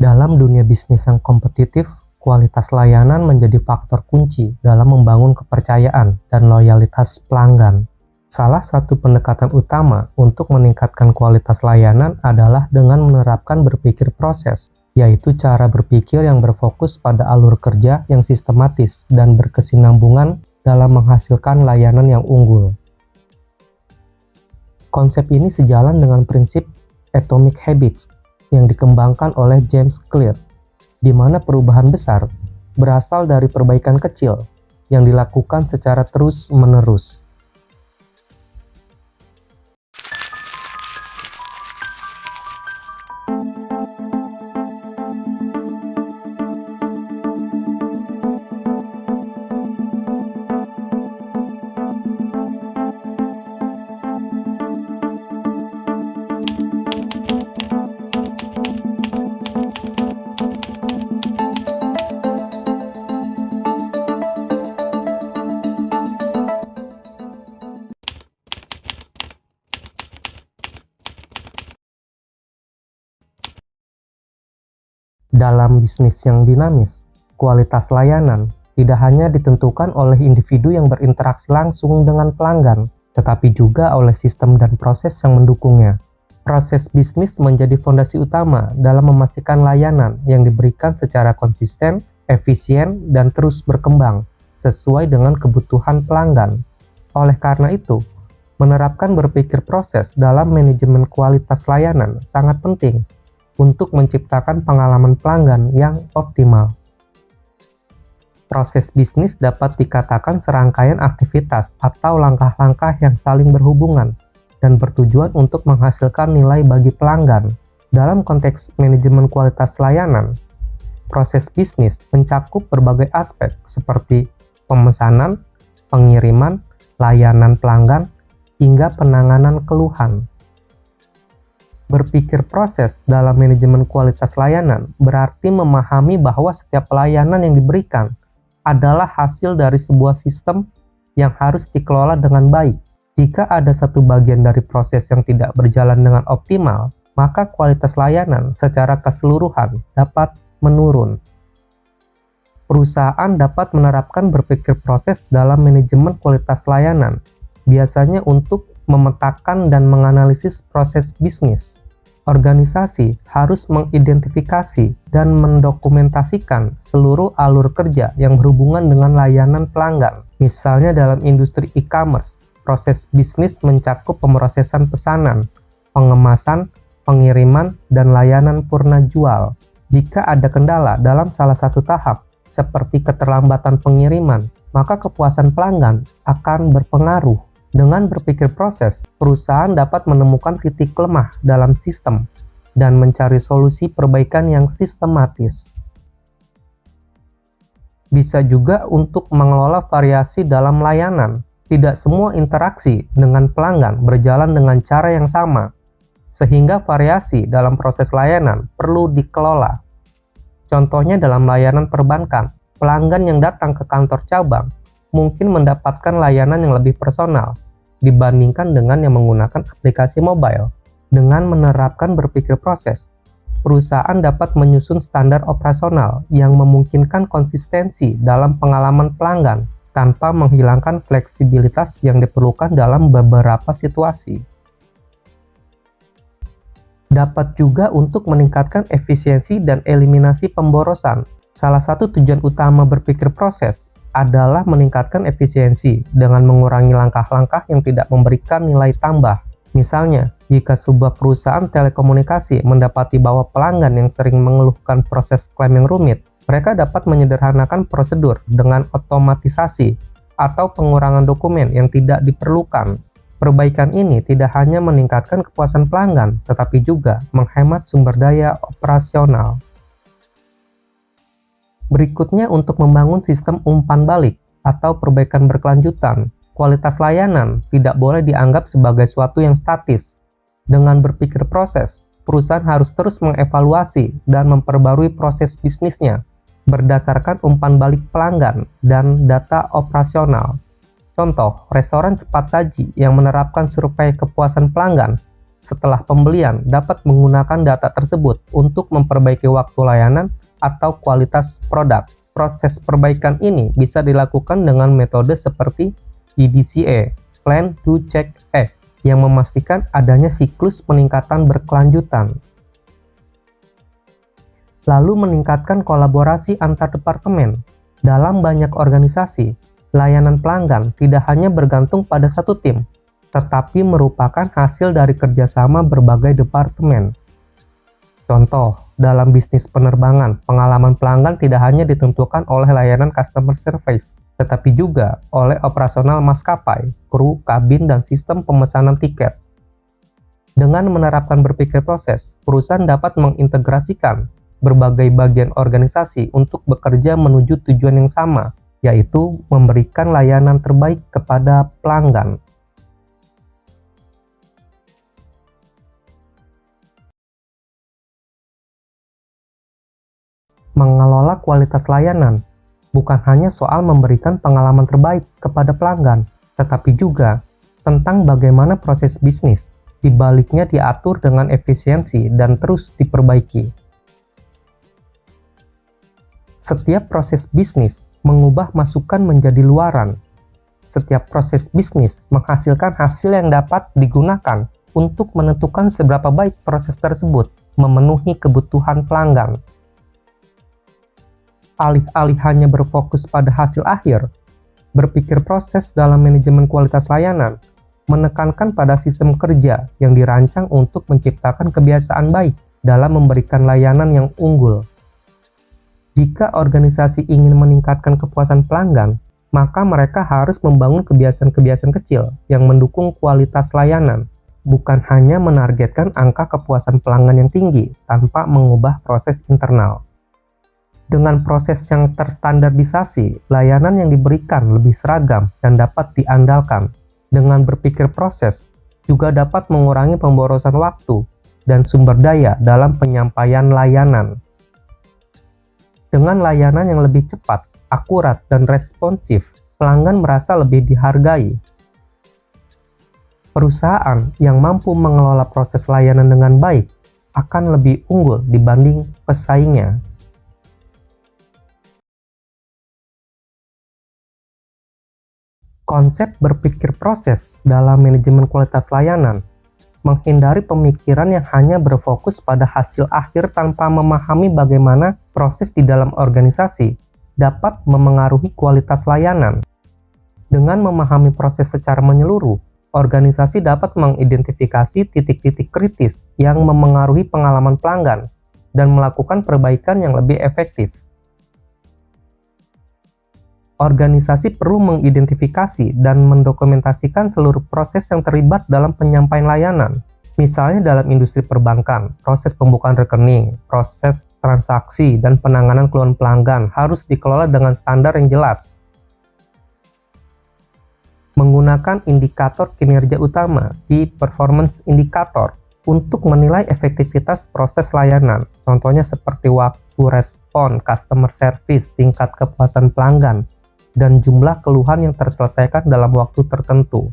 Dalam dunia bisnis yang kompetitif, kualitas layanan menjadi faktor kunci dalam membangun kepercayaan dan loyalitas pelanggan. Salah satu pendekatan utama untuk meningkatkan kualitas layanan adalah dengan menerapkan berpikir proses, yaitu cara berpikir yang berfokus pada alur kerja yang sistematis dan berkesinambungan dalam menghasilkan layanan yang unggul. Konsep ini sejalan dengan prinsip Atomic Habits yang dikembangkan oleh James Clear, di mana perubahan besar berasal dari perbaikan kecil yang dilakukan secara terus-menerus. Dalam bisnis yang dinamis, kualitas layanan tidak hanya ditentukan oleh individu yang berinteraksi langsung dengan pelanggan, tetapi juga oleh sistem dan proses yang mendukungnya. Proses bisnis menjadi fondasi utama dalam memastikan layanan yang diberikan secara konsisten, efisien, dan terus berkembang sesuai dengan kebutuhan pelanggan. Oleh karena itu, menerapkan berpikir proses dalam manajemen kualitas layanan sangat penting untuk menciptakan pengalaman pelanggan yang optimal. Proses bisnis dapat dikatakan serangkaian aktivitas atau langkah-langkah yang saling berhubungan dan bertujuan untuk menghasilkan nilai bagi pelanggan. Dalam konteks manajemen kualitas layanan, proses bisnis mencakup berbagai aspek seperti pemesanan, pengiriman, layanan pelanggan, hingga penanganan keluhan. Berpikir proses dalam manajemen kualitas layanan berarti memahami bahwa setiap layanan yang diberikan adalah hasil dari sebuah sistem yang harus dikelola dengan baik. Jika ada satu bagian dari proses yang tidak berjalan dengan optimal, maka kualitas layanan secara keseluruhan dapat menurun. Perusahaan dapat menerapkan berpikir proses dalam manajemen kualitas layanan, biasanya untuk memetakan dan menganalisis proses bisnis. Organisasi harus mengidentifikasi dan mendokumentasikan seluruh alur kerja yang berhubungan dengan layanan pelanggan. Misalnya dalam industri e-commerce, proses bisnis mencakup pemrosesan pesanan, pengemasan, pengiriman, dan layanan purna jual. Jika ada kendala dalam salah satu tahap, seperti keterlambatan pengiriman, maka kepuasan pelanggan akan berpengaruh. Dengan berpikir proses, perusahaan dapat menemukan titik lemah dalam sistem dan mencari solusi perbaikan yang sistematis. Bisa juga untuk mengelola variasi dalam layanan. Tidak semua interaksi dengan pelanggan berjalan dengan cara yang sama, sehingga variasi dalam proses layanan perlu dikelola. Contohnya dalam layanan perbankan, pelanggan yang datang ke kantor cabang mungkin mendapatkan layanan yang lebih personal dibandingkan dengan yang menggunakan aplikasi mobile. Dengan menerapkan berpikir proses, perusahaan dapat menyusun standar operasional yang memungkinkan konsistensi dalam pengalaman pelanggan tanpa menghilangkan fleksibilitas yang diperlukan dalam beberapa situasi. Dapat juga untuk meningkatkan efisiensi dan eliminasi pemborosan. Salah satu tujuan utama berpikir proses adalah meningkatkan efisiensi dengan mengurangi langkah-langkah yang tidak memberikan nilai tambah. Misalnya, jika sebuah perusahaan telekomunikasi mendapati bahwa pelanggan yang sering mengeluhkan proses klaim yang rumit, mereka dapat menyederhanakan prosedur dengan otomatisasi atau pengurangan dokumen yang tidak diperlukan. Perbaikan ini tidak hanya meningkatkan kepuasan pelanggan, tetapi juga menghemat sumber daya operasional. Berikutnya untuk membangun sistem umpan balik atau perbaikan berkelanjutan. Kualitas layanan tidak boleh dianggap sebagai suatu yang statis. Dengan berpikir proses, perusahaan harus terus mengevaluasi dan memperbarui proses bisnisnya berdasarkan umpan balik pelanggan dan data operasional. Contoh, restoran cepat saji yang menerapkan survei kepuasan pelanggan setelah pembelian dapat menggunakan data tersebut untuk memperbaiki waktu layanan atau kualitas produk. Proses perbaikan ini bisa dilakukan dengan metode seperti PDCA, Plan, Do, Check, Act, yang memastikan adanya siklus peningkatan berkelanjutan. Lalu meningkatkan kolaborasi antar departemen. Dalam banyak organisasi, layanan pelanggan tidak hanya bergantung pada satu tim, tetapi merupakan hasil dari kerjasama berbagai departemen. Contoh, dalam bisnis penerbangan, pengalaman pelanggan tidak hanya ditentukan oleh layanan customer service, tetapi juga oleh operasional maskapai, kru, kabin, dan sistem pemesanan tiket. Dengan menerapkan berpikir proses, perusahaan dapat mengintegrasikan berbagai bagian organisasi untuk bekerja menuju tujuan yang sama, yaitu memberikan layanan terbaik kepada pelanggan. Mengelola kualitas layanan bukan hanya soal memberikan pengalaman terbaik kepada pelanggan, tetapi juga tentang bagaimana proses bisnis di baliknya diatur dengan efisiensi dan terus diperbaiki. Setiap proses bisnis mengubah masukan menjadi luaran. Setiap proses bisnis menghasilkan hasil yang dapat digunakan untuk menentukan seberapa baik proses tersebut memenuhi kebutuhan pelanggan. Alih-alih hanya berfokus pada hasil akhir, berpikir proses dalam manajemen kualitas layanan menekankan pada sistem kerja yang dirancang untuk menciptakan kebiasaan baik dalam memberikan layanan yang unggul. Jika organisasi ingin meningkatkan kepuasan pelanggan, maka mereka harus membangun kebiasaan-kebiasaan kecil yang mendukung kualitas layanan, bukan hanya menargetkan angka kepuasan pelanggan yang tinggi tanpa mengubah proses internal. Dengan proses yang terstandarisasi, layanan yang diberikan lebih seragam dan dapat diandalkan. Dengan berpikir proses, juga dapat mengurangi pemborosan waktu dan sumber daya dalam penyampaian layanan. Dengan layanan yang lebih cepat, akurat, dan responsif, pelanggan merasa lebih dihargai. Perusahaan yang mampu mengelola proses layanan dengan baik akan lebih unggul dibanding pesaingnya. Konsep berpikir proses dalam manajemen kualitas layanan menghindari pemikiran yang hanya berfokus pada hasil akhir tanpa memahami bagaimana proses di dalam organisasi dapat memengaruhi kualitas layanan. Dengan memahami proses secara menyeluruh, organisasi dapat mengidentifikasi titik-titik kritis yang memengaruhi pengalaman pelanggan dan melakukan perbaikan yang lebih efektif. Organisasi perlu mengidentifikasi dan mendokumentasikan seluruh proses yang terlibat dalam penyampaian layanan. Misalnya dalam industri perbankan, proses pembukaan rekening, proses transaksi, dan penanganan keluhan pelanggan harus dikelola dengan standar yang jelas. Menggunakan indikator kinerja utama, Key Performance Indicator, untuk menilai efektivitas proses layanan. Contohnya seperti waktu respon, customer service, tingkat kepuasan pelanggan, dan jumlah keluhan yang terselesaikan dalam waktu tertentu.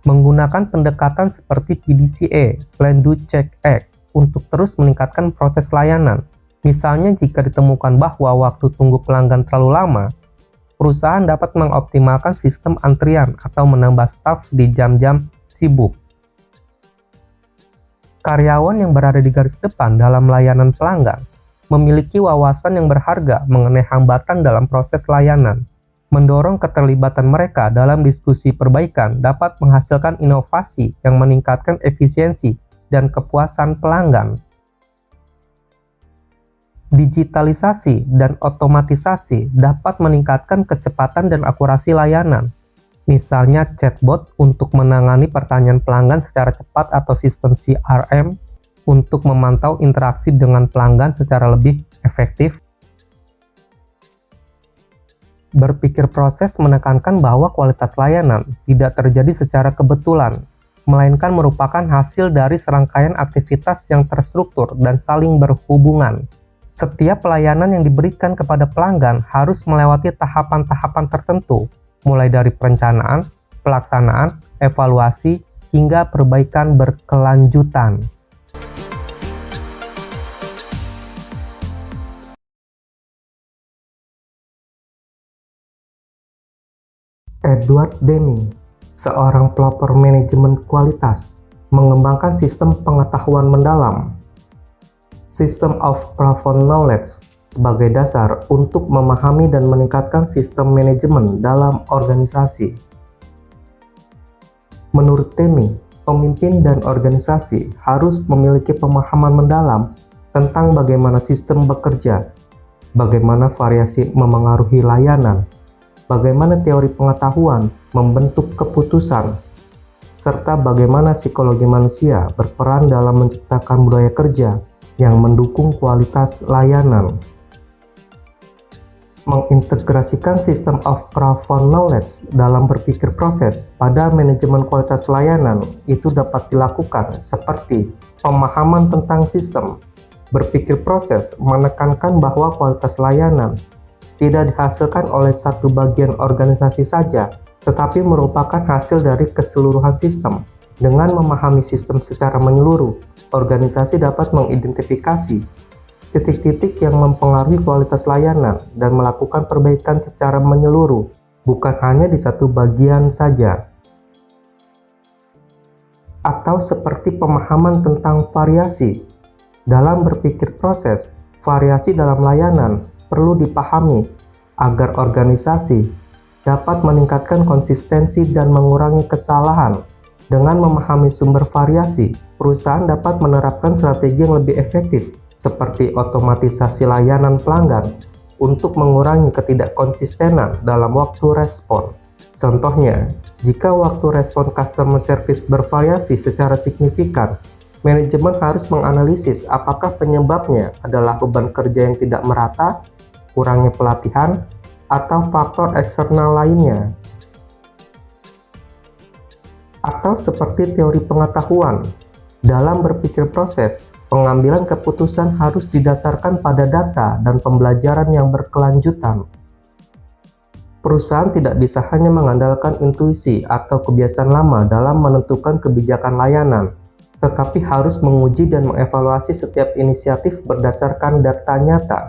Menggunakan pendekatan seperti PDCA, Plan, Do, Check, Act, untuk terus meningkatkan proses layanan. Misalnya jika ditemukan bahwa waktu tunggu pelanggan terlalu lama, perusahaan dapat mengoptimalkan sistem antrian atau menambah staf di jam-jam sibuk. Karyawan yang berada di garis depan dalam layanan pelanggan memiliki wawasan yang berharga mengenai hambatan dalam proses layanan. Mendorong keterlibatan mereka dalam diskusi perbaikan dapat menghasilkan inovasi yang meningkatkan efisiensi dan kepuasan pelanggan. Digitalisasi dan otomatisasi dapat meningkatkan kecepatan dan akurasi layanan. Misalnya chatbot untuk menangani pertanyaan pelanggan secara cepat atau sistem CRM untuk memantau interaksi dengan pelanggan secara lebih efektif. Berpikir proses menekankan bahwa kualitas layanan tidak terjadi secara kebetulan, melainkan merupakan hasil dari serangkaian aktivitas yang terstruktur dan saling berhubungan. Setiap pelayanan yang diberikan kepada pelanggan harus melewati tahapan-tahapan tertentu, mulai dari perencanaan, pelaksanaan, evaluasi, hingga perbaikan berkelanjutan. Edward Deming, seorang pelopor manajemen kualitas, mengembangkan sistem pengetahuan mendalam, System of Profound Knowledge, sebagai dasar untuk memahami dan meningkatkan sistem manajemen dalam organisasi. Menurut Deming, pemimpin dan organisasi harus memiliki pemahaman mendalam tentang bagaimana sistem bekerja, bagaimana variasi memengaruhi layanan, bagaimana teori pengetahuan membentuk keputusan, serta bagaimana psikologi manusia berperan dalam menciptakan budaya kerja yang mendukung kualitas layanan. Mengintegrasikan sistem of profound knowledge dalam berpikir proses pada manajemen kualitas layanan itu dapat dilakukan seperti pemahaman tentang sistem. Berpikir proses menekankan bahwa kualitas layanan tidak dihasilkan oleh satu bagian organisasi saja, tetapi merupakan hasil dari keseluruhan sistem. Dengan memahami sistem secara menyeluruh, organisasi dapat mengidentifikasi titik-titik yang mempengaruhi kualitas layanan dan melakukan perbaikan secara menyeluruh, bukan hanya di satu bagian saja. Atau seperti pemahaman tentang variasi. Dalam berpikir proses, variasi dalam layanan perlu dipahami agar organisasi dapat meningkatkan konsistensi dan mengurangi kesalahan. Dengan memahami sumber variasi, perusahaan dapat menerapkan strategi yang lebih efektif seperti otomatisasi layanan pelanggan untuk mengurangi ketidakkonsistenan dalam waktu respon. Contohnya, jika waktu respon customer service bervariasi secara signifikan, manajemen harus menganalisis apakah penyebabnya adalah beban kerja yang tidak merata, kurangnya pelatihan, atau faktor eksternal lainnya. Atau seperti teori pengetahuan, dalam berpikir proses, pengambilan keputusan harus didasarkan pada data dan pembelajaran yang berkelanjutan. Perusahaan tidak bisa hanya mengandalkan intuisi atau kebiasaan lama dalam menentukan kebijakan layanan, tetapi harus menguji dan mengevaluasi setiap inisiatif berdasarkan data nyata.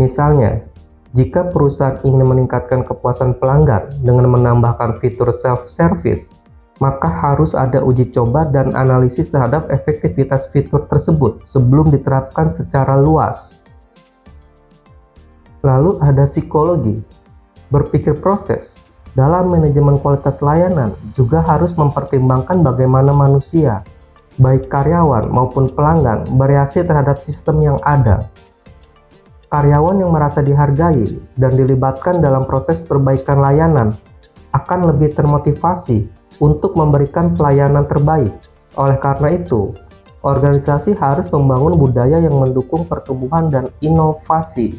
Misalnya, jika perusahaan ingin meningkatkan kepuasan pelanggan dengan menambahkan fitur self-service, maka harus ada uji coba dan analisis terhadap efektivitas fitur tersebut sebelum diterapkan secara luas. Lalu ada psikologi. Berpikir proses dalam manajemen kualitas layanan juga harus mempertimbangkan bagaimana manusia, baik karyawan maupun pelanggan, bereaksi terhadap sistem yang ada. Karyawan yang merasa dihargai dan dilibatkan dalam proses perbaikan layanan akan lebih termotivasi untuk memberikan pelayanan terbaik. Oleh karena itu, organisasi harus membangun budaya yang mendukung pertumbuhan dan inovasi.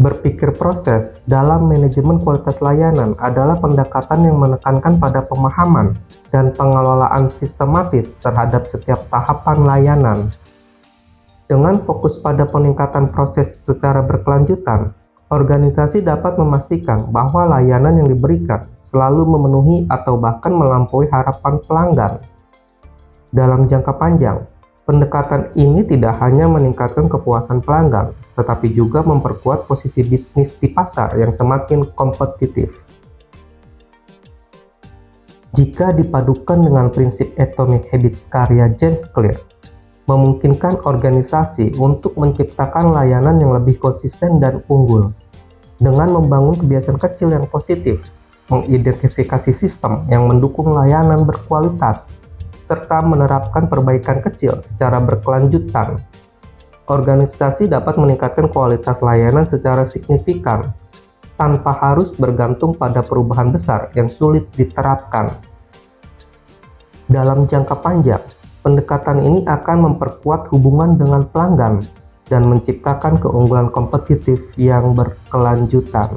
Berpikir proses dalam manajemen kualitas layanan adalah pendekatan yang menekankan pada pemahaman dan pengelolaan sistematis terhadap setiap tahapan layanan. Dengan fokus pada peningkatan proses secara berkelanjutan, organisasi dapat memastikan bahwa layanan yang diberikan selalu memenuhi atau bahkan melampaui harapan pelanggan. Dalam jangka panjang, pendekatan ini tidak hanya meningkatkan kepuasan pelanggan, tetapi juga memperkuat posisi bisnis di pasar yang semakin kompetitif. Jika dipadukan dengan prinsip Atomic Habits karya James Clear, memungkinkan organisasi untuk menciptakan layanan yang lebih konsisten dan unggul. Dengan membangun kebiasaan kecil yang positif, mengidentifikasi sistem yang mendukung layanan berkualitas, serta menerapkan perbaikan kecil secara berkelanjutan, organisasi dapat meningkatkan kualitas layanan secara signifikan tanpa harus bergantung pada perubahan besar yang sulit diterapkan. Dalam jangka panjang, pendekatan ini akan memperkuat hubungan dengan pelanggan dan menciptakan keunggulan kompetitif yang berkelanjutan.